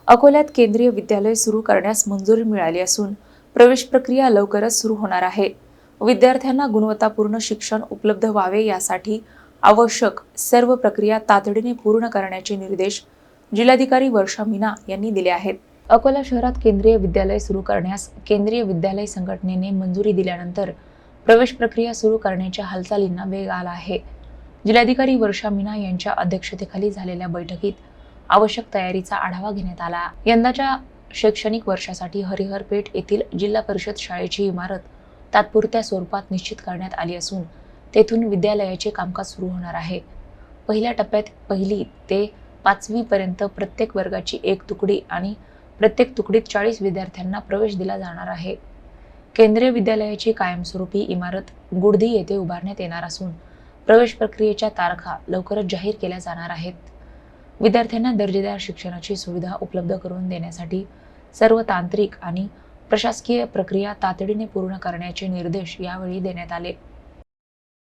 अकोल्यात केंद्रीय विद्यालय सुरू करण्यास मंजुरी मिळाली असून प्रवेश प्रक्रिया लवकरच सुरू होणार आहे। विद्यार्थ्यांना गुणवत्तापूर्ण शिक्षण उपलब्ध व्हावे यासाठी आवश्यक सर्व प्रक्रिया तातडीने पूर्ण करण्याचे निर्देश जिल्हाधिकारी वर्षा मीना यांनी दिले आहेत। अकोला शहरात केंद्रीय विद्यालय सुरू करण्यास केंद्रीय विद्यालय संघटनेने मंजुरी दिल्यानंतर प्रवेश प्रक्रिया सुरू करण्याच्या हालचालींना वेग आला आहे। जिल्हाधिकारी वर्षा मीना यांच्या अध्यक्षतेखाली झालेल्या बैठकीत आवश्यक तयारीचा आढावा घेण्यात आला। यंदाच्या शैक्षणिक वर्षासाठी हरिहरपेठ येथील जिल्हा परिषद शाळेची इमारत तात्पुरत्या स्वरूपात निश्चित करण्यात आली असून तेथून विद्यालयाचे कामकाज सुरू होणार आहे। पहिल्या टप्प्यात 1ली ते 5वी पर्यंत प्रत्येक वर्गाची एक तुकडी आणि प्रत्येक तुकडीत 40 विद्यार्थ्यांना प्रवेश दिला जाणार आहे। केंद्रीय विद्यालयाची कायमस्वरूपी इमारत गुडदी येथे उभारण्यात येणार असून प्रवेश प्रक्रियेच्या तारखा लवकरच जाहीर केल्या जाणार आहेत। विद्यार्थ्यांना दर्जेदार शिक्षणाची सुविधा उपलब्ध करून देण्यासाठी सर्व तांत्रिक आणि प्रशासकीय प्रक्रिया तातडीने पूर्ण करण्याचे निर्देश यावेळी देण्यात आले।